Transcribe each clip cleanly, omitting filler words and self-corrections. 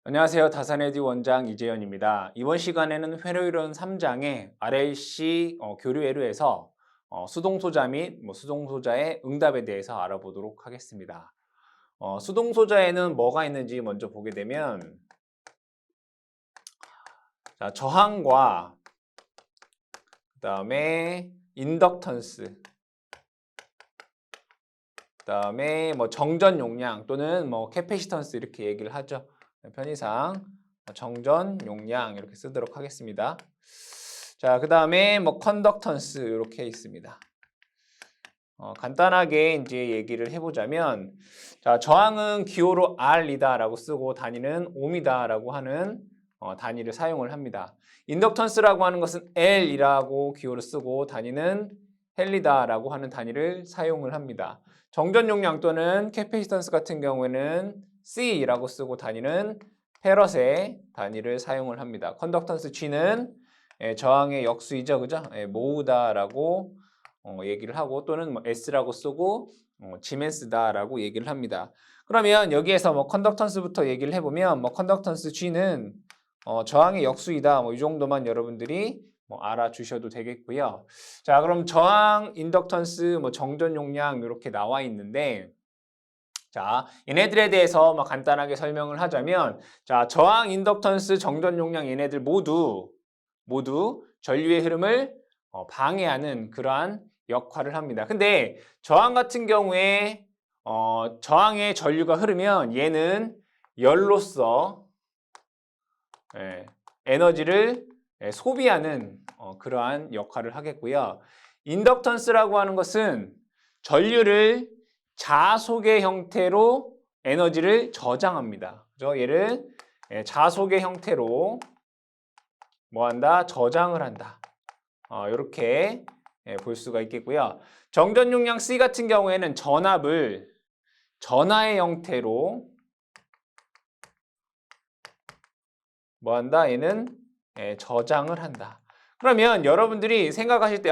안녕하세요. 다산에디 원장 이재현입니다. 이번 시간에는 회로이론 3장의 RLC 교류 회로에서 수동소자 및 수동소자의 응답에 대해서 알아보도록 하겠습니다. 수동소자에는 뭐가 있는지 먼저 보게 되면 자, 저항과 그다음에 인덕턴스, 그다음에 정전 용량 또는 캐패시턴스 이렇게 얘기를 하죠. 편의상 정전 용량 이렇게 쓰도록 하겠습니다. 자, 그다음에 컨덕턴스 이렇게 있습니다. 간단하게 이제 얘기를 해보자면, 자, 저항은 기호로 R이다라고 쓰고 단위는 옴이다라고 하는 단위를 사용을 합니다. 인덕턴스라고 하는 것은 L이라고 기호를 쓰고 단위는 헬리다라고 하는 단위를 사용을 합니다. 정전 용량 또는 캐패시턴스 같은 경우에는 C라고 쓰고 단위는 페럿의 단위를 사용을 합니다. 컨덕턴스 G는 저항의 역수이죠, 그죠? 모으다라고 얘기를 하고 또는 S라고 쓰고 지멘스다라고 얘기를 합니다. 그러면 여기에서 컨덕턴스부터 얘기를 해보면 컨덕턴스 G는 저항의 역수이다. 이 정도만 여러분들이 알아주셔도 되겠고요. 자, 그럼 저항, 인덕턴스, 정전 용량 이렇게 나와 있는데, 자, 얘네들에 대해서 간단하게 설명을 하자면, 자, 저항, 인덕턴스, 정전 용량 얘네들 모두 전류의 흐름을 방해하는 그러한 역할을 합니다. 근데 저항 같은 경우에 저항의 전류가 흐르면 얘는 열로서 에너지를 소비하는 그러한 역할을 하겠고요. 인덕턴스라고 하는 것은 전류를 자속의 형태로 에너지를 저장합니다. 그죠? 얘를 자속의 형태로 뭐한다? 저장을 한다. 이렇게 볼 수가 있겠고요. 정전 용량 C 같은 경우에는 전압을 전하의 형태로 뭐한다? 얘는 저장을 한다. 그러면 여러분들이 생각하실 때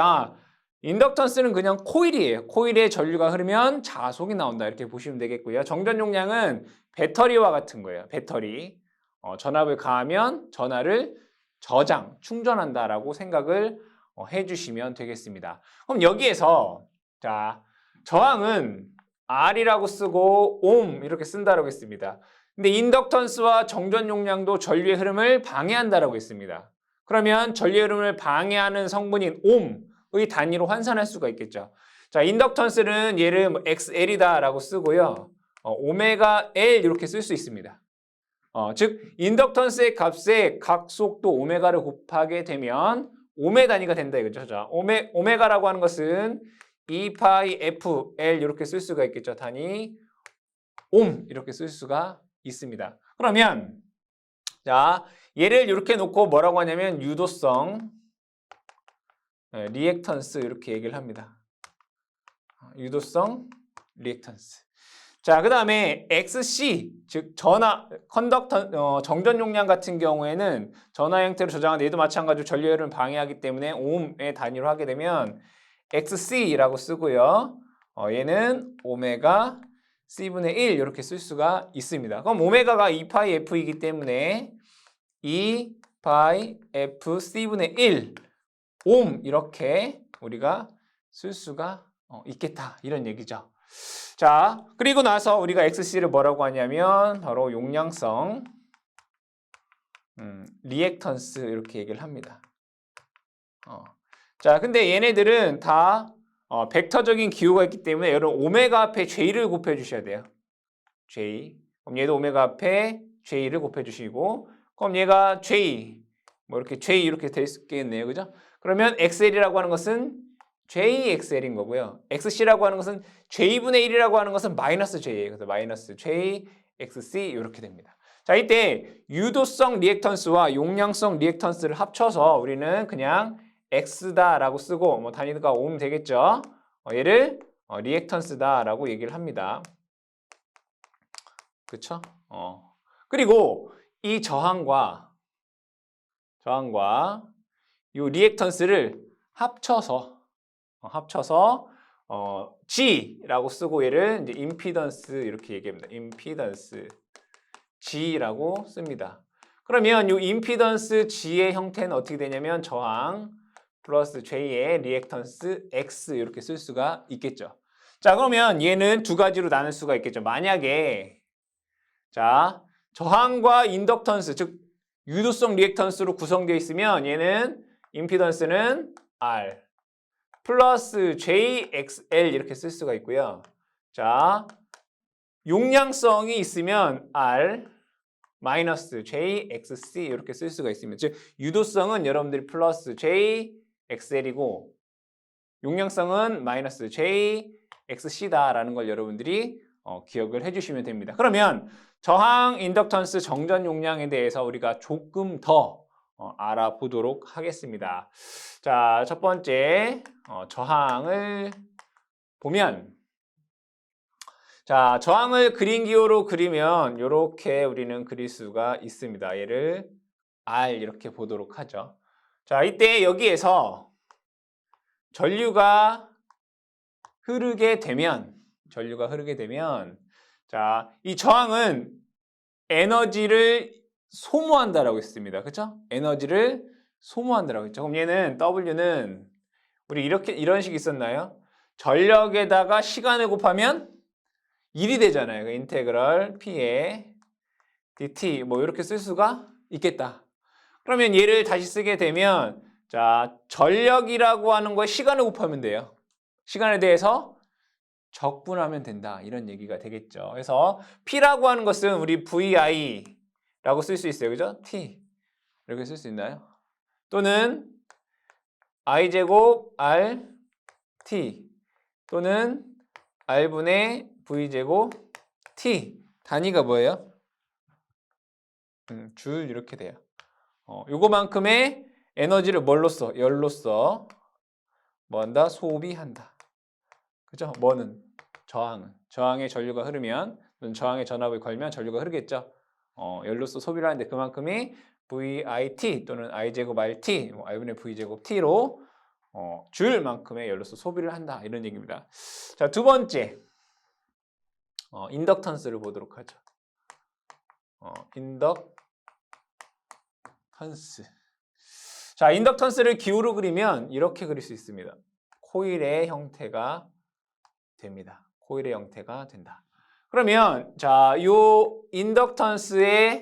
인덕턴스는 그냥 코일이에요. 코일에 전류가 흐르면 자속이 나온다. 이렇게 보시면 되겠고요. 정전 용량은 배터리와 같은 거예요. 배터리. 전압을 가하면 전하를 충전한다라고 생각을 해주시면 되겠습니다. 그럼 여기에서 자, 저항은 R이라고 쓰고 옴 이렇게 쓴다라고 했습니다. 근데 인덕턴스와 정전 용량도 전류의 흐름을 방해한다라고 했습니다. 그러면 전류의 흐름을 방해하는 성분인 옴의 단위로 환산할 수가 있겠죠. 자, 인덕턴스는 얘를 XL이다라고 쓰고요. 오메가 L 이렇게 쓸 수 있습니다. 즉 인덕턴스의 값에 각속도 오메가를 곱하게 되면 오메 단위가 된다 이거죠. 자, 오메가라고 하는 것은 2파이 FL 이렇게 쓸 수가 있겠죠. 단위 옴 이렇게 쓸 수가 있습니다. 그러면 자, 얘를 이렇게 놓고 뭐라고 하냐면 유도성, 리액턴스 이렇게 얘기를 합니다. 유도성, 리액턴스. 자, 그 다음에 XC, 즉 정전 용량 같은 경우에는 전하 형태로 저장한 얘도 마찬가지로 전류 흐름을 방해하기 때문에 옴의 단위로 하게 되면 XC라고 쓰고요. 얘는 오메가 C분의 1 이렇게 쓸 수가 있습니다. 그럼 오메가가 2파이 F이기 때문에 2파이 F C분의 1 옴 이렇게 우리가 쓸 수가 있겠다 이런 얘기죠. 자, 그리고 나서 우리가 XC를 뭐라고 하냐면 바로 용량성, 리액턴스 이렇게 얘기를 합니다. 자, 근데 얘네들은 다 벡터적인 기호가 있기 때문에 여러분 오메가 앞에 J를 곱해 주셔야 돼요. J. 그럼 얘도 오메가 앞에 J를 곱해 주시고 그럼 얘가 J 이렇게 J 이렇게 될 수 있겠네요. 그죠? 그러면 XL이라고 하는 것은 JXL인 거고요. XC라고 하는 것은 J분의 1이라고 하는 것은 마이너스 J예요. 그래서 마이너스 JXC 이렇게 됩니다. 자, 이때 유도성 리액턴스와 용량성 리액턴스를 합쳐서 우리는 그냥 X다라고 쓰고 단위가 오면 되겠죠. 얘를 리액턴스다라고 얘기를 합니다. 그렇죠? 그리고 이 저항과 이 리액턴스를 합쳐서 G라고 쓰고 얘를 이제 임피던스 이렇게 얘기합니다. 임피던스 G라고 씁니다. 그러면 이 임피던스 G의 형태는 어떻게 되냐면 저항 플러스 J의 리액턴스 X 이렇게 쓸 수가 있겠죠. 자, 그러면 얘는 두 가지로 나눌 수가 있겠죠. 만약에 자, 저항과 인덕턴스, 즉 유도성 리액턴스로 구성되어 있으면 얘는 임피던스는 R 플러스 JXL 이렇게 쓸 수가 있고요. 자, 용량성이 있으면 R 마이너스 JXC 이렇게 쓸 수가 있습니다. 즉 유도성은 여러분들이 플러스 JXL이고 용량성은 마이너스 JXC다라는 걸 여러분들이 기억을 해주시면 됩니다. 그러면 저항, 인덕턴스, 정전 용량에 대해서 우리가 조금 더 알아보도록 하겠습니다. 자, 첫 번째 저항을 보면 자, 저항을 그린 기호로 그리면 이렇게 우리는 그릴 수가 있습니다. 얘를 R 이렇게 보도록 하죠. 자, 이때 여기에서 전류가 흐르게 되면 자, 이 저항은 에너지를 소모한다라고 했습니다. 그렇죠? 에너지를 소모한다라고 했죠. 그럼 얘는 W는 우리 이런 식이 있었나요? 전력에다가 시간을 곱하면 1이 되잖아요. 인테그럴 P에 dt 뭐 이렇게 쓸 수가 있겠다. 그러면 얘를 다시 쓰게 되면 자, 전력이라고 하는 거에 시간을 곱하면 돼요. 시간에 대해서 적분하면 된다. 이런 얘기가 되겠죠. 그래서 P라고 하는 것은 우리 VI라고 쓸 수 있어요. 그죠? T 이렇게 쓸 수 있나요? 또는 I제곱 R T 또는 R분의 V제곱 T 단위가 뭐예요? 줄 이렇게 돼요. 요거만큼의 에너지를 뭘로 써? 열로써 뭐 한다? 소비한다. 그죠? 뭐는? 저항은. 저항에 전류가 흐르면 저항에 전압을 걸면 전류가 흐르겠죠. 열로써 소비를 하는데 그만큼이 VIT 또는 I제곱 RT, I분의 V제곱 T로 줄만큼의 열로써 소비를 한다. 이런 얘기입니다. 자, 두 번째. 인덕턴스를 보도록 하죠. 인덕턴스. 자, 인덕턴스를 기호로 그리면 이렇게 그릴 수 있습니다. 코일의 형태가 됩니다. 코일의 형태가 된다. 그러면 자, 요 인덕턴스에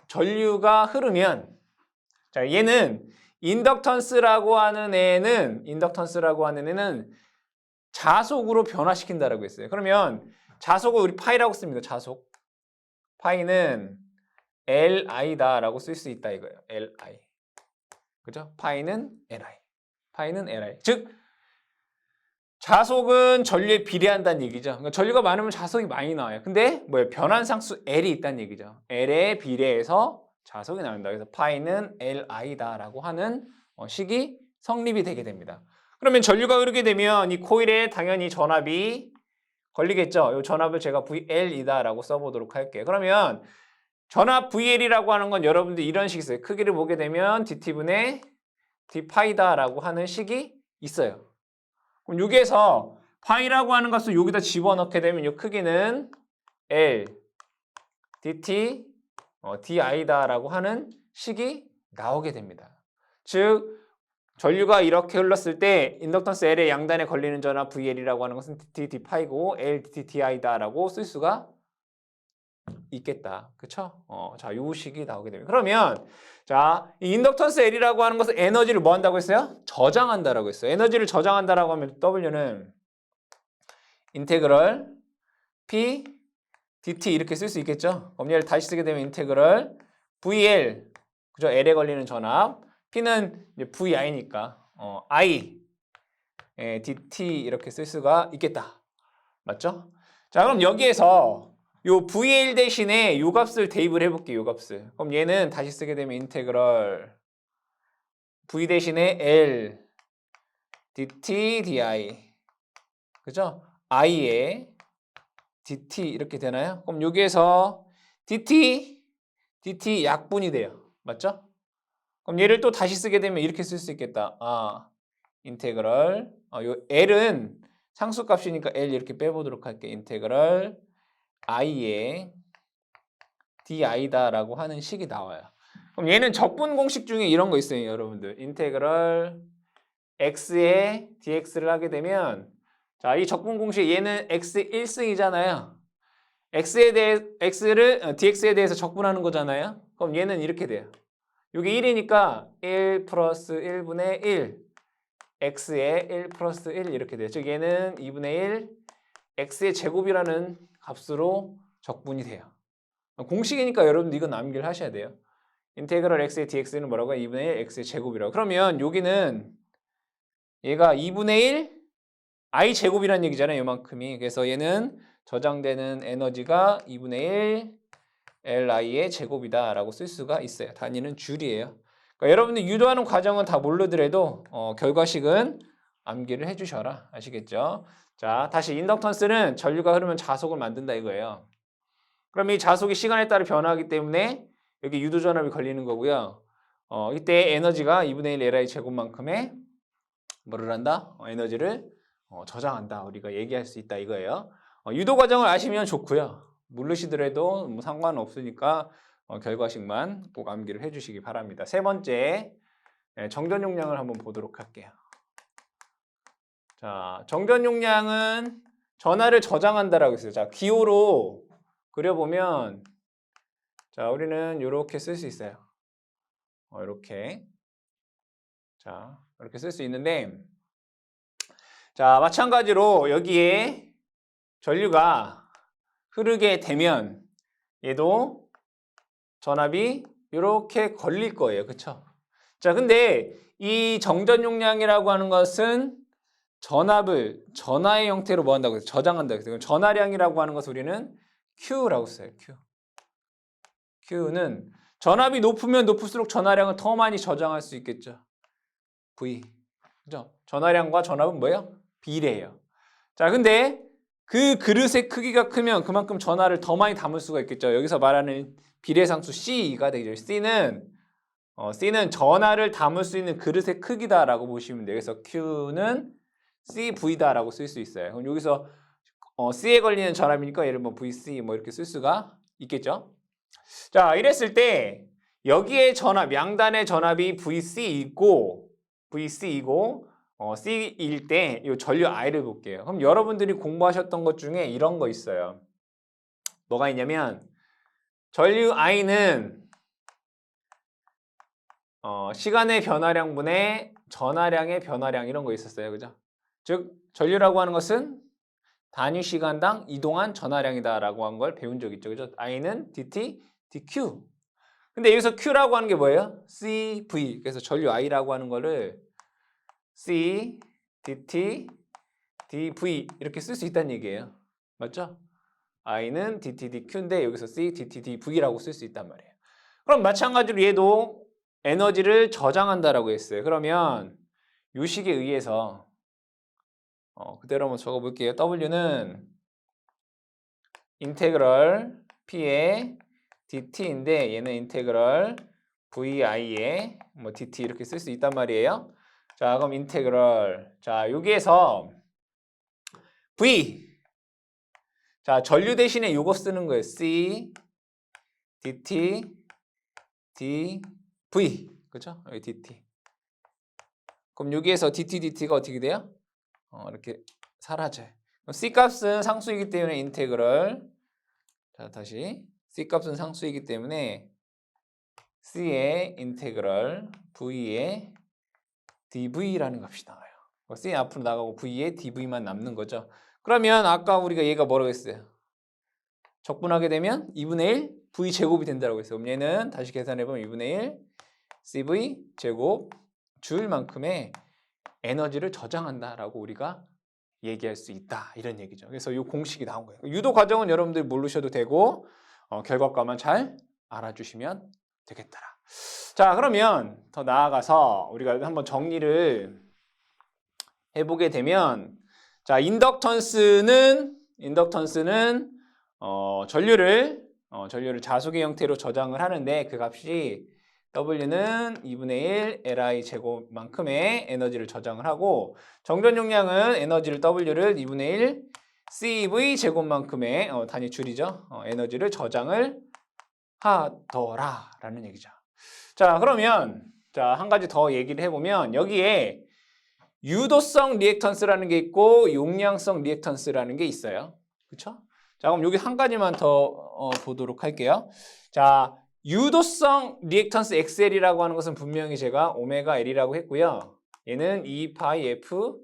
전류가 흐르면 자, 얘는 인덕턴스라고 하는 애는 자속으로 변화시킨다라고 했어요. 그러면 자속을 우리 파이라고 씁니다. 자속. 파이는 LI다라고 쓸 수 있다 이거예요. LI. 그죠? 파이는 LI. 파이는 LI. 즉 자속은 전류에 비례한다는 얘기죠. 그러니까 전류가 많으면 자속이 많이 나와요. 근데 뭐예요? 변환상수 L이 있다는 얘기죠. L에 비례해서 자속이 나온다. 그래서 파이는 LI다라고 하는 식이 성립이 되게 됩니다. 그러면 전류가 흐르게 되면 이 코일에 당연히 전압이 걸리겠죠. 이 전압을 제가 VL이다라고 써보도록 할게요. 그러면 전압 VL이라고 하는 건 여러분들 이런 식이 있어요. 크기를 보게 되면 DT분의 D파이다라고 하는 식이 있어요. 그럼 여기에서 파이라고 하는 것을 여기다 집어넣게 되면 이 크기는 L, DT, DI다라고 하는 식이 나오게 됩니다. 즉 전류가 이렇게 흘렀을 때 인덕턴스 L의 양단에 걸리는 전압 VL이라고 하는 것은 DT, D파이고 L, DT, DI다라고 쓸 수가 있겠다. 그쵸? 자, 요 식이 나오게 됩니다. 그러면 자, 이 인덕턴스 L이라고 하는 것은 에너지를 뭐 한다고 했어요? 저장한다라고 했어요. 에너지를 저장한다라고 하면 W는 인테그럴 P dt 이렇게 쓸 수 있겠죠? 그럼 얘를 다시 쓰게 되면 인테그럴 VL 그죠? L에 걸리는 전압 P는 이제 VI니까 I dt 이렇게 쓸 수가 있겠다. 맞죠? 자, 그럼 여기에서 요 VL 대신에 요 값을 대입을 해볼게요. 요 값을. 그럼 얘는 다시 쓰게 되면 인테그럴 V 대신에 L dt di 그죠? i에 dt 이렇게 되나요? 그럼 여기에서 dt 약분이 돼요. 맞죠? 그럼 얘를 또 다시 쓰게 되면 이렇게 쓸 수 있겠다. 인테그럴 요 L은 상수값이니까 L 이렇게 빼보도록 할게요. 인테그럴 i에 di다라고 하는 식이 나와요. 그럼 얘는 적분 공식 중에 이런 거 있어요, 여러분들. 인테그럴 x에 dx를 하게 되면 자, 이 적분 공식 얘는 x 1승이잖아요. dx에 대해서 적분하는 거잖아요. 그럼 얘는 이렇게 돼요. 이게 1이니까 1 플러스 1분의 1 x에 1 플러스 1 이렇게 돼요. 즉 얘는 2분의 1 x의 제곱이라는 값으로 적분이 돼요. 공식이니까 여러분들 이건 암기를 하셔야 돼요. 인테그럴 x의 dx는 뭐라고요? 2분의 1 x의 제곱이라고. 그러면 여기는 얘가 2분의 1 i 제곱이라는 얘기잖아요. 이만큼이. 그래서 얘는 저장되는 에너지가 2분의 1 li의 제곱이다라고 쓸 수가 있어요. 단위는 줄이에요. 그러니까 여러분들 유도하는 과정은 다 모르더라도 결과식은 암기를 해주셔라. 아시겠죠? 자, 다시 인덕턴스는 전류가 흐르면 자속을 만든다 이거예요. 그럼 이 자속이 시간에 따라 변화하기 때문에 여기 유도전압이 걸리는 거고요. 이때 에너지가 2분의 1 li 제곱만큼의 뭐를 한다? 에너지를 저장한다. 우리가 얘기할 수 있다 이거예요. 유도 과정을 아시면 좋고요. 모르시더라도 뭐 상관없으니까 결과식만 꼭 암기를 해주시기 바랍니다. 세 번째, 정전 용량을 한번 보도록 할게요. 자, 정전 용량은 전하를 저장한다라고 했어요. 자, 기호로 그려보면 자, 우리는 이렇게 쓸 수 있어요. 이렇게. 자, 이렇게 쓸 수 있는데 자, 마찬가지로 여기에 전류가 흐르게 되면 얘도 전압이 이렇게 걸릴 거예요. 그쵸? 자, 근데 이 정전 용량이라고 하는 것은 전압을 전하의 형태로 뭐 한다고 해서 저장한다고 해서 전하량이라고 하는 것을 우리는 Q라고 써요. Q. Q는 전압이 높으면 높을수록 전하량을 더 많이 저장할 수 있겠죠. V. 그죠? 전하량과 전압은 뭐예요? 비례해요. 자, 근데 그 그릇의 크기가 크면 그만큼 전하를 더 많이 담을 수가 있겠죠. 여기서 말하는 비례상수 C가 되죠. C는 전하를 담을 수 있는 그릇의 크기다라고 보시면 돼요. 그래서 Q는 CV다라고 쓸 수 있어요. 그럼 여기서 C에 걸리는 전압이니까 예를 들면 VC 뭐 이렇게 쓸 수가 있겠죠. 자, 이랬을 때 여기에 전압, 양단의 전압이 VC이고 C일 때 이 전류 I를 볼게요. 그럼 여러분들이 공부하셨던 것 중에 이런 거 있어요. 뭐가 있냐면 전류 I는 시간의 변화량분의 전하량의 변화량 이런 거 있었어요. 그죠? 즉 전류라고 하는 것은 단위 시간당 이동한 전하량이다라고 한 걸 배운 적 있죠. 그죠? I는 dt, dq. 근데 여기서 Q라고 하는 게 뭐예요? CV. 그래서 전류 I라고 하는 거를 C, dt, dv 이렇게 쓸 수 있다는 얘기예요. 맞죠? I는 dt, dq인데 여기서 C, dt, dv라고 쓸 수 있단 말이에요. 그럼 마찬가지로 얘도 에너지를 저장한다라고 했어요. 그러면 이 식에 의해서 그대로 한번 적어볼게요. W는 인테그럴 P의 dt인데 얘는 인테그럴 VI의 뭐 dt 이렇게 쓸 수 있단 말이에요. 자, 그럼 인테그럴 자, 여기에서 V 자, 전류 대신에 요거 쓰는 거예요. C dt dv 그죠? 여기 dt 그럼 여기에서 dt dt가 어떻게 돼요? 이렇게 사라져요. C 값은 상수이기 때문에 인테그럴 자, 다시 C 값은 상수이기 때문에 C의 인테그럴 V의 dv라는 값이 나와요. C 앞으로 나가고 V의 dv만 남는 거죠. 그러면 아까 우리가 얘가 뭐라고 했어요? 적분하게 되면 2분의 1 V 제곱이 된다고 했어요. 그럼 얘는 다시 계산해보면 2분의 1 CV 제곱 줄만큼의 에너지를 저장한다라고 우리가 얘기할 수 있다. 이런 얘기죠. 그래서 이 공식이 나온 거예요. 유도 과정은 여러분들 모르셔도 되고 결과값만 잘 알아주시면 되겠더라. 자, 그러면 더 나아가서 우리가 한번 정리를 해보게 되면 자, 인덕턴스는 전류를 자속의 형태로 저장을 하는데 그 값이 W는 2분의 1 Li 제곱만큼의 에너지를 저장을 하고 정전 용량은 에너지를 W를 2분의 1 CV 제곱만큼의 단위 줄이죠. 에너지를 저장을 하더라라는 얘기죠. 자, 그러면 자, 한 가지 더 얘기를 해보면 여기에 유도성 리액턴스라는 게 있고 용량성 리액턴스라는 게 있어요. 그렇죠? 자, 그럼 여기 한 가지만 더 보도록 할게요. 자, 유도성 리액턴스 XL이라고 하는 것은 분명히 제가 오메가 L이라고 했고요. 얘는 2파이 F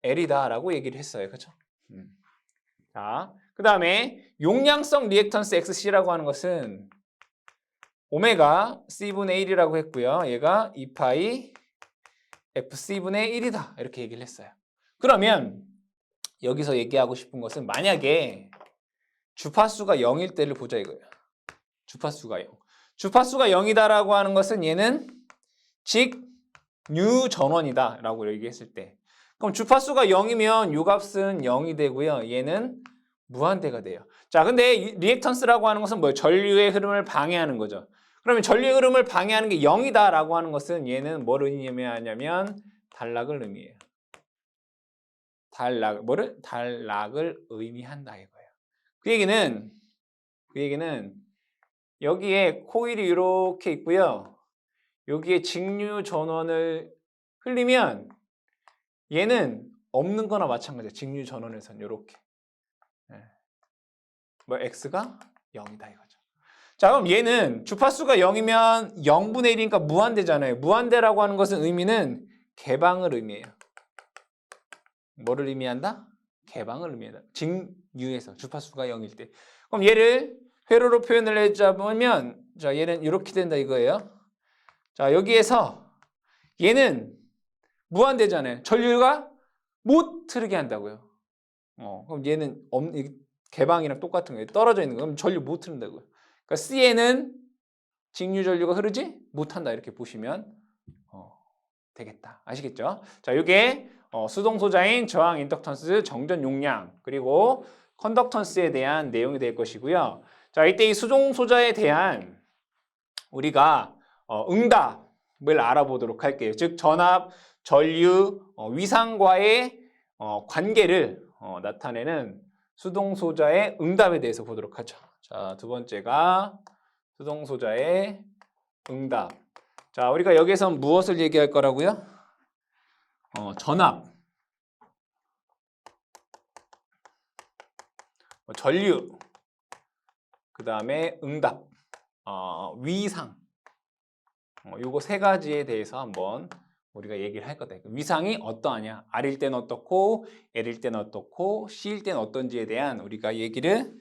L이다라고 얘기를 했어요. 그렇죠? 자, 그 다음에 용량성 리액턴스 XC라고 하는 것은 오메가 C분의 1이라고 했고요. 얘가 2파이 FC분의 1이다. 이렇게 얘기를 했어요. 그러면 여기서 얘기하고 싶은 것은 만약에 주파수가 0일 때를 보자 이거예요. 주파수가 0. 주파수가 0이다라고 하는 것은 얘는 직뉴 전원이다 라고 얘기했을 때 그럼 주파수가 0이면 요 값은 0이 되고요. 얘는 무한대가 돼요. 자, 근데 리액턴스라고 하는 것은 뭐예요? 전류의 흐름을 방해하는 거죠. 그러면 전류의 흐름을 방해하는 게 0이다라고 하는 것은 얘는 뭘 의미하냐면 단락을 의미해요. 단락을 의미한다 이거예요. 그 얘기는 여기에 코일이 이렇게 있고요. 여기에 직류 전원을 흘리면 얘는 없는 거나 마찬가지예요. 직류 전원에서는 이렇게. 뭐 x가 0이다 이거죠. 자, 그럼 얘는 주파수가 0이면 0분의 1이니까 무한대잖아요. 무한대라고 하는 것은 의미는 개방을 의미해요. 뭐를 의미한다? 개방을 의미한다. 직류에서 주파수가 0일 때. 그럼 얘를 회로로 표현을 해자면 자, 얘는 이렇게 된다 이거예요. 자, 여기에서 얘는 무한대잖아요. 전류가 못 흐르게 한다고요. 그럼 얘는 개방이랑 똑같은 거예요. 떨어져 있는 거. 그럼 전류 못 흐른다고요. 그러니까 C에는 직류 전류가 흐르지 못한다 이렇게 보시면 되겠다. 아시겠죠? 자, 이게 수동 소자인 저항 인덕턴스 정전 용량 그리고 컨덕턴스에 대한 내용이 될 것이고요. 자, 이때 이 수동 소자에 대한 우리가 응답을 알아보도록 할게요. 즉 전압, 전류, 위상과의 관계를 나타내는 수동 소자의 응답에 대해서 보도록 하죠. 자, 두 번째가 수동 소자의 응답. 자, 우리가 여기서 무엇을 얘기할 거라고요? 전압, 전류, 그 다음에 응답, 위상. 요거 세 가지에 대해서 한번 우리가 얘기를 할 거다. 위상이 어떠하냐? R일 때는 어떻고, L일 때는 어떻고, C일 때는 어떤지에 대한 우리가 얘기를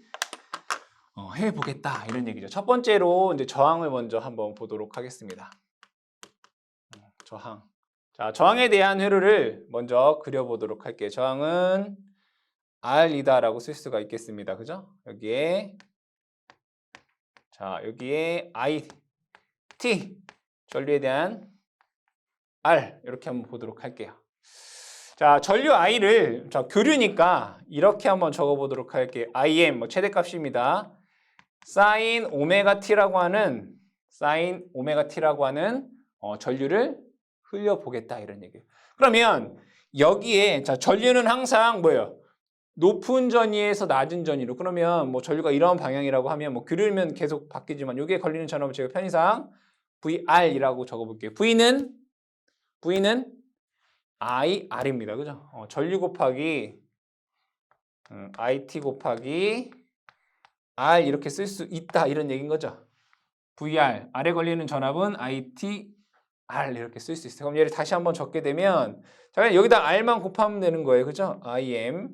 해보겠다. 이런 얘기죠. 첫 번째로 이제 저항을 먼저 한번 보도록 하겠습니다. 저항. 자, 저항에 대한 회로를 먼저 그려보도록 할게요. 저항은 R이다라고 쓸 수가 있겠습니다. 그죠? 여기에 IT 전류에 대한 R 이렇게 한번 보도록 할게요. 자, 전류 I를 교류니까 이렇게 한번 적어보도록 할게요. IM 최대값입니다. 사인 오메가 T라고 하는 전류를 흘려보겠다 이런 얘기예요. 그러면 여기에 전류는 항상 뭐예요? 높은 전위에서 낮은 전위로. 그러면 뭐 전류가 이런 방향이라고 하면 뭐 교류면 계속 바뀌지만 여기에 걸리는 전압을 제가 편의상 VR이라고 적어볼게요. V는 IR입니다. 그죠? 전류 곱하기 IT 곱하기 R 이렇게 쓸 수 있다 이런 얘기인 거죠. VR, R에 걸리는 전압은 IT R 이렇게 쓸 수 있어요. 그럼 얘를 다시 한번 적게 되면 자, 여기다 R만 곱하면 되는 거예요. 그죠? IM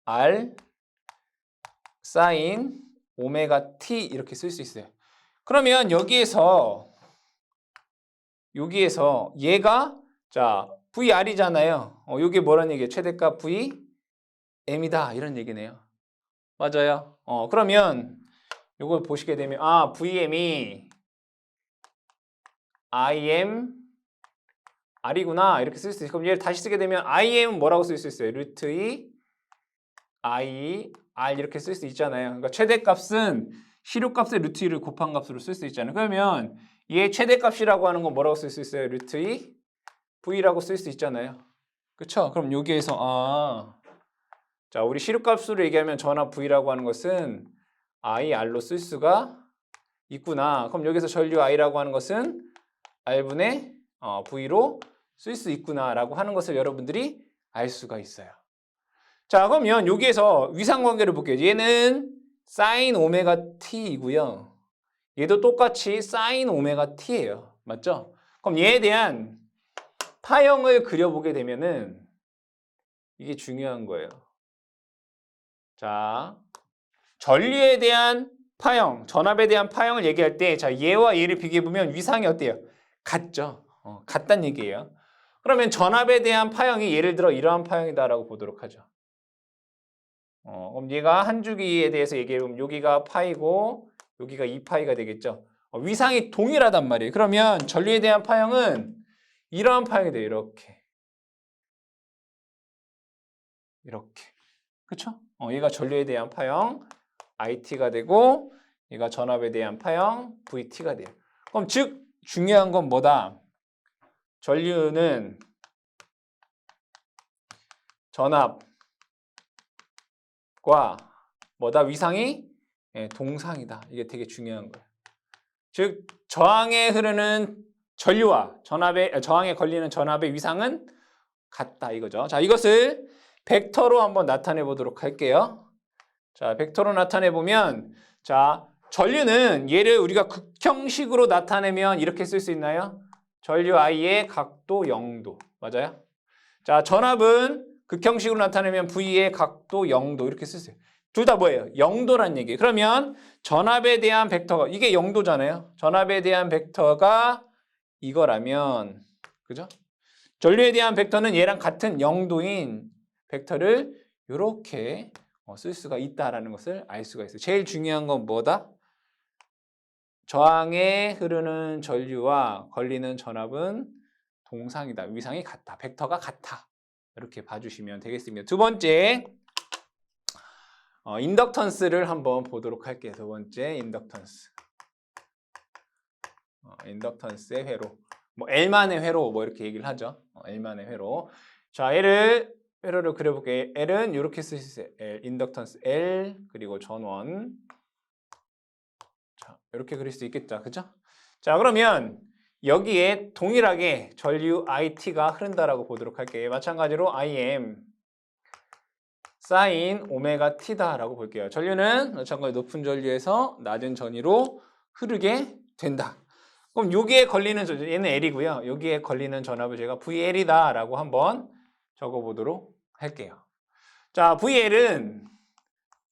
R 사인 오메가 T 이렇게 쓸 수 있어요. 그러면 여기에서 얘가 자 VR이잖아요. 이게 뭐라는 얘기예요? 최대값 VM이다 이런 얘기네요. 맞아요. 그러면 이걸 보시게 되면 VM이 IM R이구나 이렇게 쓸 수 있어요. 그럼 얘를 다시 쓰게 되면 IM은 뭐라고 쓸 수 있어요? 루트 2 I R 이렇게 쓸 수 있잖아요. 그러니까 최대값은 시료값의 루트 2를 곱한 값으로 쓸 수 있잖아요. 그러면 얘 최대값이라고 하는 건 뭐라고 쓸 수 있어요? 루트 2 V라고 쓸 수 있잖아요. 그쵸? 그럼 여기에서 자 우리 시료값으로 얘기하면 전압 V라고 하는 것은 IR로 쓸 수가 있구나. 그럼 여기서 전류 I라고 하는 것은 R분의 V로 쓸 수 있구나라고 하는 것을 여러분들이 알 수가 있어요. 자, 그러면 여기에서 위상관계를 볼게요. 얘는 sin 오메가 t이고요. 얘도 똑같이 sin 오메가 t예요. 맞죠? 그럼 얘에 대한 파형을 그려보게 되면은 이게 중요한 거예요. 자, 전류에 대한 파형, 전압에 대한 파형을 얘기할 때, 자, 얘와 얘를 비교해보면 위상이 어때요? 같죠? 같단 얘기예요. 그러면 전압에 대한 파형이 예를 들어 이러한 파형이다라고 보도록 하죠. 그럼 얘가 한 주기에 대해서 얘기해보면 여기가 파이고 여기가 2파이가 되겠죠. 위상이 동일하단 말이에요. 그러면 전류에 대한 파형은 이러한 파형이 돼요. 이렇게. 이렇게. 그쵸? 얘가 전류에 대한 파형 IT가 되고 얘가 전압에 대한 파형 VT가 돼요. 그럼 즉 중요한 건 뭐다? 전류는 전압과 뭐다? 위상이 동상이다. 이게 되게 중요한 거예요. 즉 저항에 흐르는 전류와 저항에 걸리는 전압의 위상은 같다 이거죠. 자, 이것을 벡터로 한번 나타내 보도록 할게요. 자, 벡터로 나타내 보면 자, 전류는 얘를 우리가 극형식으로 나타내면 이렇게 쓸 수 있나요? 전류 I의 각도 0도. 맞아요? 자, 전압은 극형식으로 나타내면 V의 각도 0도 이렇게 쓸 수 있어요. 둘 다 뭐예요? 0도란 얘기예요. 그러면 전압에 대한 벡터가 이게 0도잖아요. 전압에 대한 벡터가 이거라면 그죠? 전류에 대한 벡터는 얘랑 같은 0도인 벡터를 이렇게 쓸 수가 있다라는 것을 알 수가 있어요. 제일 중요한 건 뭐다? 저항에 흐르는 전류와 걸리는 전압은 동상이다. 위상이 같다. 벡터가 같아. 이렇게 봐주시면 되겠습니다. 두 번째, 인덕턴스를 한번 보도록 할게요. 두 번째, 인덕턴스. 인덕턴스의 회로. 뭐 L만의 회로 뭐 이렇게 얘기를 하죠. L만의 회로. 자, 회로를 그려볼게요. L은 이렇게 쓸 수 있어요. L, 인덕턴스 L 그리고 전원. 자, 이렇게 그릴 수 있겠죠. 그죠? 자, 그러면 여기에 동일하게 전류 IT가 흐른다라고 보도록 할게요. 마찬가지로 IM sin 오메가 t다라고 볼게요. 전류는 마찬가지로 높은 전류에서 낮은 전위로 흐르게 된다. 그럼 여기에 걸리는 전압, 얘는 L이고요. 여기에 걸리는 전압을 제가 VL이다라고 한번 적어보도록 할게요. 자, VL은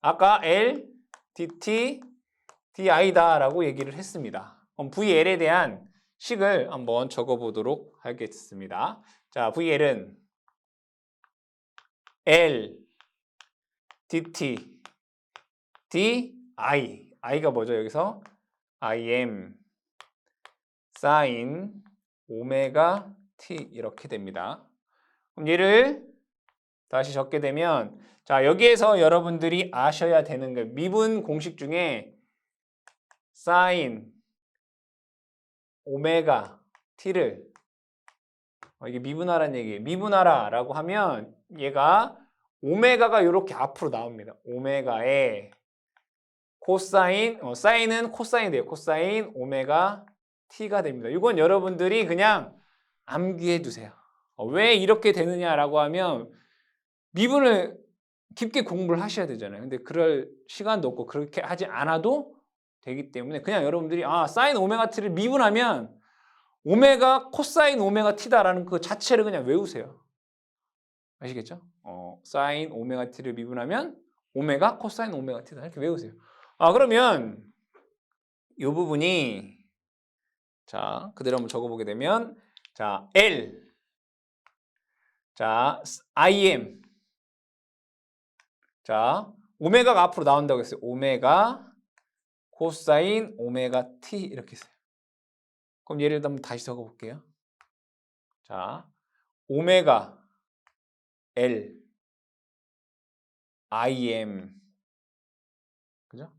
아까 L, DT, DI다라고 얘기를 했습니다. 그럼 VL에 대한 식을 한번 적어보도록 하겠습니다. 자, VL은 L, DT, DI. I가 뭐죠? 여기서 IM sin 오메가 t 이렇게 됩니다. 그럼 얘를 다시 적게 되면 자, 여기에서 여러분들이 아셔야 되는 거 미분 공식 중에 sin 오메가 t를 이게 미분하라는 얘기예요. 미분하라라고 하면 얘가 오메가가 이렇게 앞으로 나옵니다. 오메가에 코사인, 사인은 코사인이 돼요. 코사인 오메가 t가 됩니다. 이건 여러분들이 그냥 암기해 두세요. 왜 이렇게 되느냐라고 하면 미분을 깊게 공부를 하셔야 되잖아요. 근데 그럴 시간도 없고 그렇게 하지 않아도 되기 때문에 그냥 여러분들이 사인 오메가 t를 미분하면 오메가 코사인 오메가 t다라는 그 자체를 그냥 외우세요. 아시겠죠? 사인 오메가 t를 미분하면 오메가 코사인 오메가 t다 이렇게 외우세요. 그러면 이 부분이 자, 그대로 한번 적어보게 되면 자, L 자, IM 자, 오메가가 앞으로 나온다고 했어요. 오메가 코사인 오메가 t 이렇게 써요. 그럼 예를 들어 한번 다시 적어볼게요. 자, 오메가 L IM 그죠?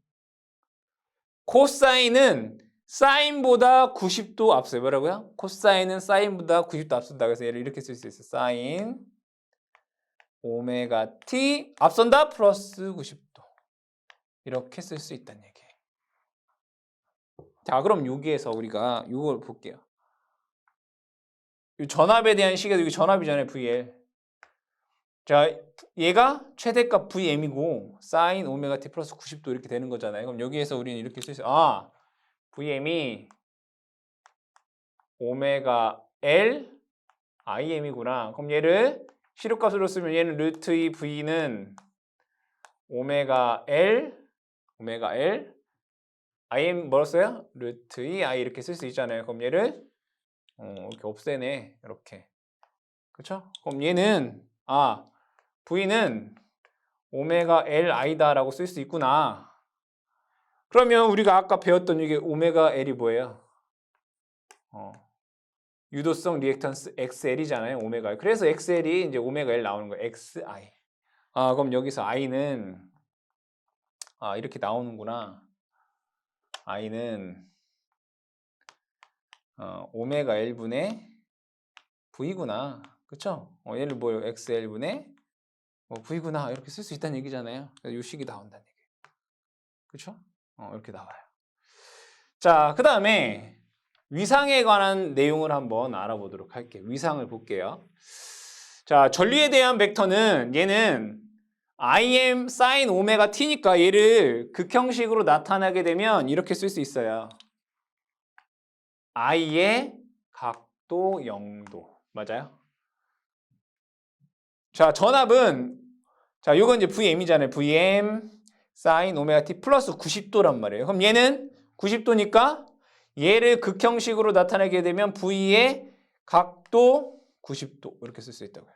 코사인은 사인보다 90도 앞서요. 뭐라고요? 코사인은 사인보다 90도 앞선다. 그래서 얘를 이렇게 쓸 수 있어요. 사인 오메가 t 앞선다 플러스 90도. 이렇게 쓸 수 있다는 얘기예요. 자, 그럼 여기에서 우리가 이걸 볼게요. 이 전압에 대한 식에도 이게 전압이잖아요, VL. 자, 얘가 최대값 Vm이고 사인 오메가 t 플러스 90도 이렇게 되는 거잖아요. 그럼 여기에서 우리는 이렇게 쓸 수 있어요. 아, Vm이 오메가 L IM이구나. 그럼 얘를 시료값으로 쓰면 얘는 루트 2 V는 오메가 L IM 뭐로 써요? 루트 2 I 이렇게 쓸 수 있잖아요. 그럼 얘를 이렇게 없애네. 이렇게. 그렇죠? 그럼 얘는 V는 오메가 LI다라고 쓸 수 있구나. 그러면 우리가 아까 배웠던 이게 오메가 L이 뭐예요? 유도성 리액턴스 XL이잖아요. 오메가 L. 그래서 XL이 이제 오메가 L 나오는 거예요. XI. 그럼 여기서 I는 이렇게 나오는구나. I는 오메가 L분의 V구나. 그쵸? 얘를 뭐예요? XL분의 V구나. 이렇게 쓸 수 있다는 얘기잖아요. 이 식이 나온다는 얘기예요. 그쵸? 이렇게 나와요. 자, 그 다음에 위상에 관한 내용을 한번 알아보도록 할게요. 위상을 볼게요. 자, 전류에 대한 벡터는 얘는 im sin 오메가 t니까 얘를 극형식으로 나타나게 되면 이렇게 쓸 수 있어요. i의 각도 0도. 맞아요? 자, 전압은 요건 이제 VM이잖아요. VM sin 오메가 t 플러스 90도란 말이에요. 그럼 얘는 90도니까 얘를 극형식으로 나타내게 되면 V의 각도 90도 이렇게 쓸 수 있다고요.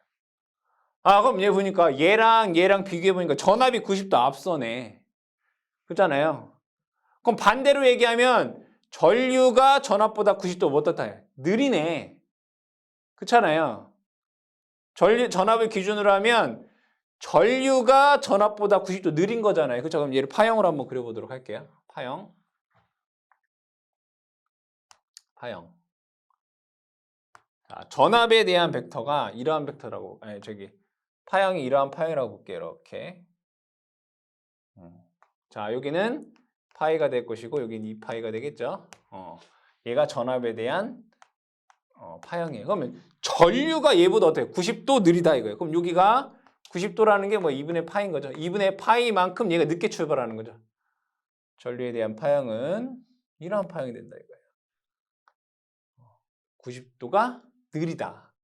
그럼 얘 보니까 얘랑 비교해 보니까 전압이 90도 앞서네. 그렇잖아요. 그럼 반대로 얘기하면 전류가 전압보다 90도 어떻다? 느리네. 그렇잖아요. 전압을 기준으로 하면 전류가 전압보다 90도 느린 거잖아요. 그렇죠? 그럼 얘를 파형으로 한번 그려보도록 할게요. 파형. 자, 전압에 대한 벡터가 이러한 벡터라고, 파형이 이러한 파형이라고 볼게요. 이렇게. 자, 여기는 파이가 될 것이고, 여기는 2파이가 되겠죠. 얘가 전압에 대한 파형이에요. 그러면 전류가 얘보다 어때요? 90도 느리다 이거예요. 그럼 여기가 90도라는 게 뭐 2분의 파인 거죠. 2분의 파이만큼 얘가 늦게 출발하는 거죠. 전류에 대한 파형은 이러한 파형이 된다 이거예요. 90도가 느리다.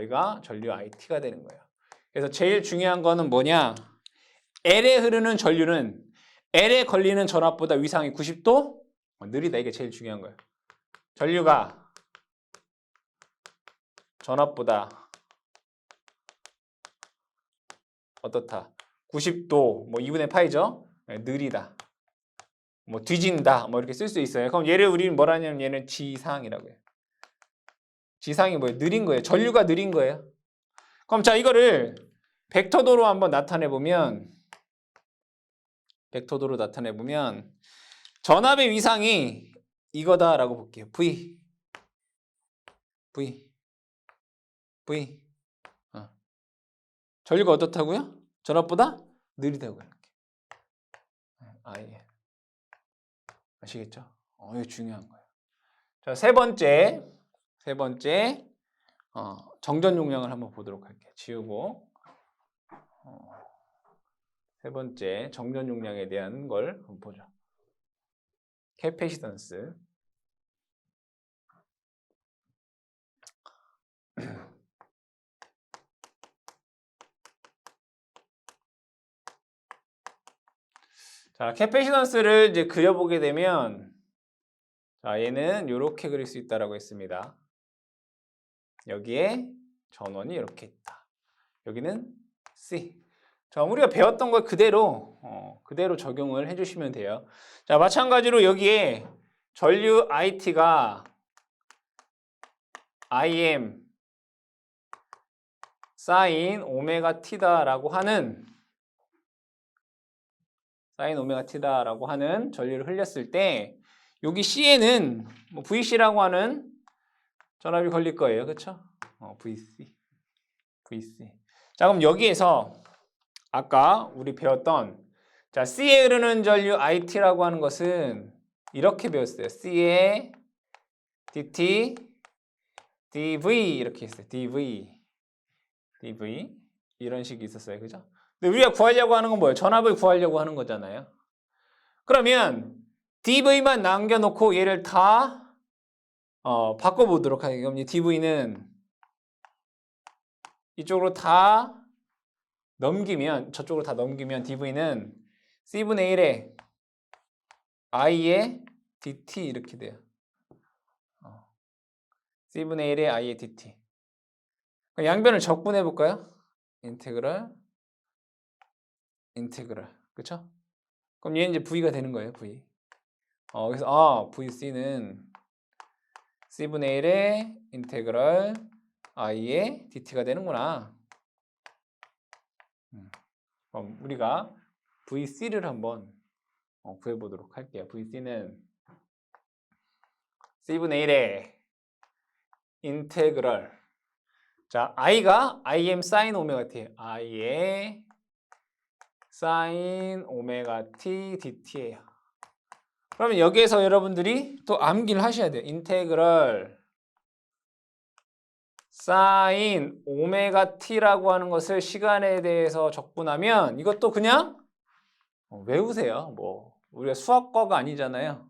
얘가 전류 IT가 되는 거예요. 그래서 제일 중요한 거는 뭐냐? L에 흐르는 전류는 L에 걸리는 전압보다 위상이 90도 느리다. 이게 제일 중요한 거예요. 전류가 전압보다 어떻다? 90도, 뭐 2분의 파이죠? 느리다. 뭐 뒤진다. 뭐 이렇게 쓸 수 있어요. 그럼 얘를 우리는 뭐라 하냐면 얘는 지상이라고 해요. 지상이 뭐예요? 느린 거예요. 전류가 느린 거예요. 그럼 자, 이거를 벡터도로 한번 나타내 보면 전압의 위상이 이거다라고 볼게요. V. 전류가 어떻다고요? 전압보다 느리다고요. 예. 아시겠죠? 이거 중요한 거예요. 자, 세 번째 정전 용량을 한번 보도록 할게요. 지우고 세 번째 정전 용량에 대한 걸 한번 보죠. 캐패시턴스. 자, 캐패시턴스를 이제 그려보게 되면 자, 얘는 이렇게 그릴 수 있다라고 했습니다. 여기에 전원이 이렇게 있다. 여기는 C. 자, 우리가 배웠던 걸 그대로 적용을 해주시면 돼요. 자, 마찬가지로 여기에 전류 IT가 IM sin 오메가 t다라고 하는 전류를 흘렸을 때 여기 C에는 뭐 VC라고 하는 전압이 걸릴 거예요. 그렇죠? VC. 자, 그럼 여기에서 아까 우리 배웠던 자, C에 흐르는 전류 IT라고 하는 것은 이렇게 배웠어요. C에 DT, DV 이렇게 했어요. DV 이런 식이 있었어요. 그죠? 근데 우리가 구하려고 하는 건 뭐예요? 전압을 구하려고 하는 거잖아요. 그러면 DV만 남겨놓고 얘를 다 바꿔보도록 하겠습니다. 그럼 이 DV는 이쪽으로 다 넘기면, 저쪽으로 다 넘기면 DV는 C분의 1에 I의 DT 이렇게 돼요. C분의 1에 I의 DT. 양변을 적분해 볼까요? 인테그랄. 그쵸? 그럼 얘는 이제 V가 되는 거예요, V. 그래서 VC는 C분의 1의 인테그랄 I의 DT가 되는구나. 그럼 우리가 VC를 한번 구해보도록 할게요. VC는 C분의 1의 인테그랄. 자, I가 Im sin 오메가 T. I의 sin 오메가 T DT예요. 그러면 여기에서 여러분들이 또 암기를 하셔야 돼요. 인테그랄 sin 오메가 T라고 하는 것을 시간에 대해서 적분하면 이것도 그냥 외우세요. 뭐 우리가 수학과가 아니잖아요.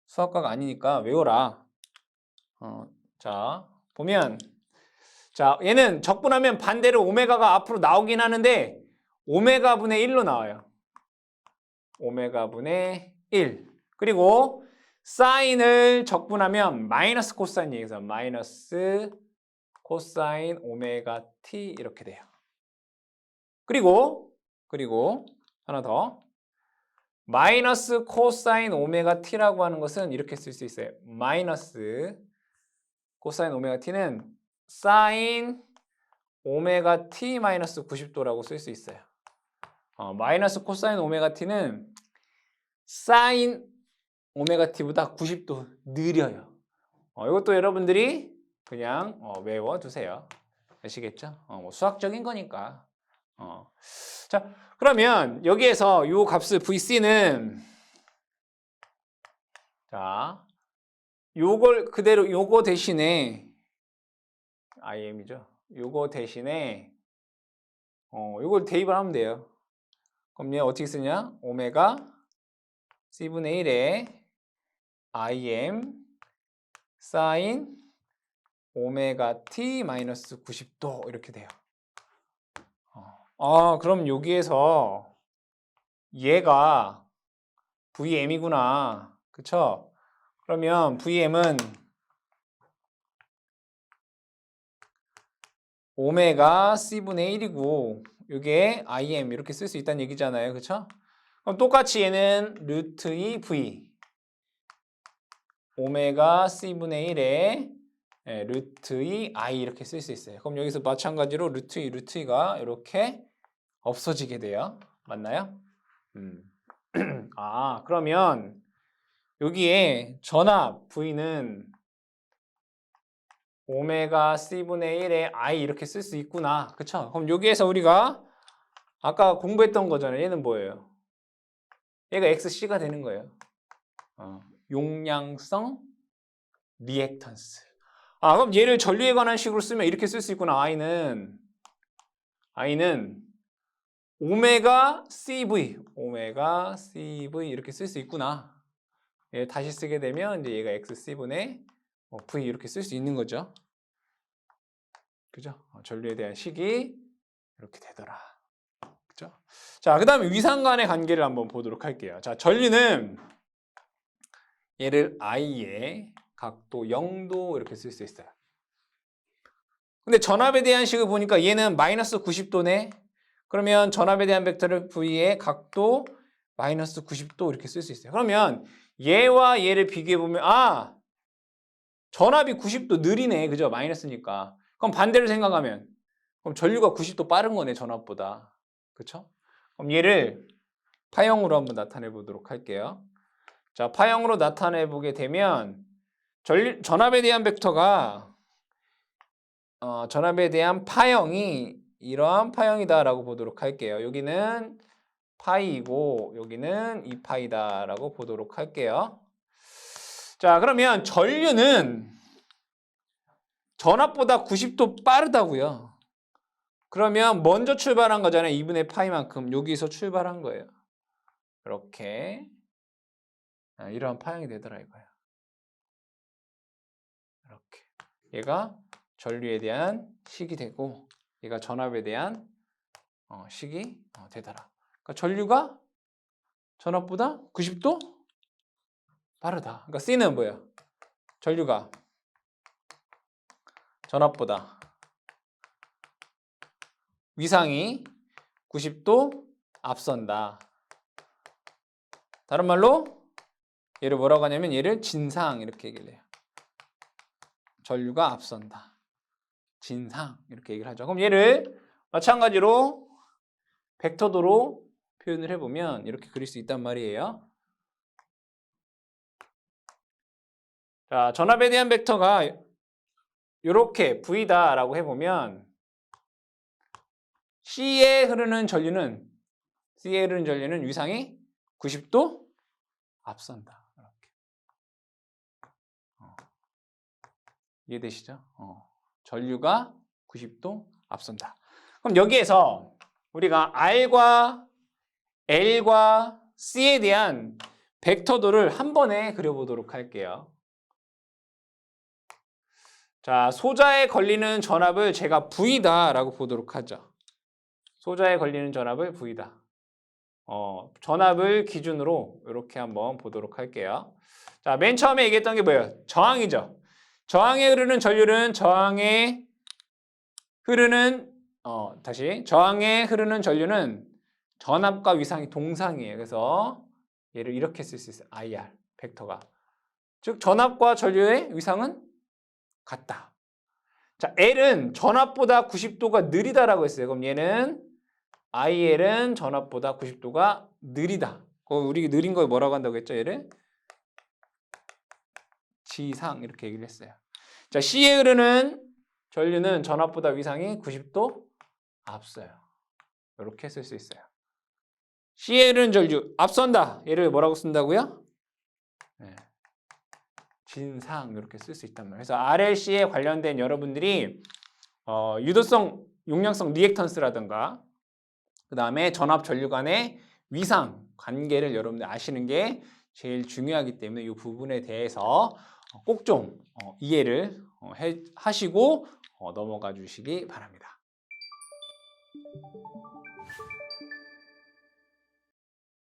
수학과가 아니니까 외워라. 자, 보면 자, 얘는 적분하면 반대로 오메가가 앞으로 나오긴 하는데 오메가 분의 1로 나와요. 오메가 분의 1. 그리고 사인을 적분하면 마이너스 코사인 얘기해서 마이너스 코사인 오메가 T 이렇게 돼요. 그리고 하나 더. 마이너스 코사인 오메가 T라고 하는 것은 이렇게 쓸 수 있어요. 마이너스 코사인 오메가 T는 사인 오메가 T 마이너스 90도라고 쓸 수 있어요. 마이너스 코사인 오메가 T는 사인 오메가 T보다 90도 느려요. 이것도 여러분들이 그냥 외워두세요. 아시겠죠? 뭐 수학적인 거니까. 자, 그러면 여기에서 이 값을 VC는 자, 요걸 그대로 요거 대신에 IM이죠. 요거 대신에 요걸 대입을 하면 돼요. 그럼 얘 어떻게 쓰냐? 오메가 C분의 1에 IM 사인 오메가 T 마이너스 90도 이렇게 돼요. 그럼 여기에서 얘가 VM이구나. 그쵸? 그러면 VM은 오메가 C분의 1이고 이게 IM 이렇게 쓸 수 있다는 얘기잖아요. 그쵸? 그럼 똑같이 얘는 루트 2 V 오메가 C분의 1에 루트 2 I 이렇게 쓸 수 있어요. 그럼 여기서 마찬가지로 루트 2가 이렇게 없어지게 돼요. 맞나요? 그러면 여기에 전압 V는 오메가 C분의 1에 I 이렇게 쓸 수 있구나. 그쵸? 그럼 여기에서 우리가 아까 공부했던 거잖아요. 얘는 뭐예요? 얘가 XC가 되는 거예요. 용량성 리액턴스. 그럼 얘를 전류에 관한 식으로 쓰면 이렇게 쓸 수 있구나. I는 오메가 CV 이렇게 쓸 수 있구나. 얘 다시 쓰게 되면 이제 얘가 XC분의 V 이렇게 쓸 수 있는 거죠. 그죠? 전류에 대한 식이 이렇게 되더라. 그죠? 자, 그 다음에 위상간의 관계를 한번 보도록 할게요. 자, 전류는 얘를 I의 각도 0도 이렇게 쓸 수 있어요. 근데 전압에 대한 식을 보니까 얘는 마이너스 90도네. 그러면 전압에 대한 벡터를 V의 각도 마이너스 90도 이렇게 쓸 수 있어요. 그러면 얘와 얘를 비교해 보면 전압이 90도 느리네. 그죠? 마이너스니까. 그럼 반대로 생각하면 그럼 전류가 90도 빠른 거네. 전압보다. 그쵸? 그럼 얘를 파형으로 한번 나타내 보도록 할게요. 자, 파형으로 나타내 보게 되면 전압에 대한 벡터가 전압에 대한 파형이 이러한 파형이다라고 보도록 할게요. 여기는 파이이고 여기는 2파이다라고 보도록 할게요. 자, 그러면 전류는 전압보다 90도 빠르다고요. 그러면 먼저 출발한 거잖아요. 2분의 파이만큼 여기서 출발한 거예요. 이렇게 이러한 파형이 되더라 이거야. 이렇게 얘가 전류에 대한 식이 되고 얘가 전압에 대한 식이 되더라. 그러니까 전류가 전압보다 90도 빠르다. 그러니까 C는 뭐예요? 전류가 전압보다 위상이 90도 앞선다. 다른 말로 얘를 뭐라고 하냐면 얘를 진상 이렇게 얘기를 해요. 전류가 앞선다. 진상 이렇게 얘기를 하죠. 그럼 얘를 마찬가지로 벡터도로 표현을 해보면 이렇게 그릴 수 있단 말이에요. 자, 전압에 대한 벡터가 이렇게 V다라고 해보면 C에 흐르는 전류는 위상이 90도 앞선다. 이렇게. 이해되시죠? 전류가 90도 앞선다. 그럼 여기에서 우리가 R과 L과 C에 대한 벡터도를 한 번에 그려보도록 할게요. 자, 소자에 걸리는 전압을 제가 V다라고 보도록 하죠. 소자에 걸리는 전압을 V다. 전압을 기준으로 이렇게 한번 보도록 할게요. 자, 맨 처음에 얘기했던 게 뭐예요? 저항이죠. 저항에 흐르는 전류는 저항에 흐르는 전압과 위상이 동상이에요. 그래서 얘를 이렇게 쓸 수 있어요. IR 벡터가. 즉 전압과 전류의 위상은 같다. 자, L은 전압보다 90도가 느리다라고 했어요. 그럼 얘는 IL은 전압보다 90도가 느리다. 우리 느린 걸 뭐라고 한다고 했죠? 얘를 지상 이렇게 얘기를 했어요. 자, C에 흐르는 전류는 전압보다 위상이 90도 앞서요. 이렇게 쓸 수 있어요. C에 흐르는 전류 앞선다. 얘를 뭐라고 쓴다고요? 네. 진상 이렇게 쓸 수 있단 말이에요. 그래서 RLC에 관련된 여러분들이 유도성, 용량성 리액턴스라든가 그 다음에 전압 전류 간의 위상 관계를 여러분들 아시는 게 제일 중요하기 때문에 이 부분에 대해서 꼭 좀 이해를 하시고 넘어가 주시기 바랍니다.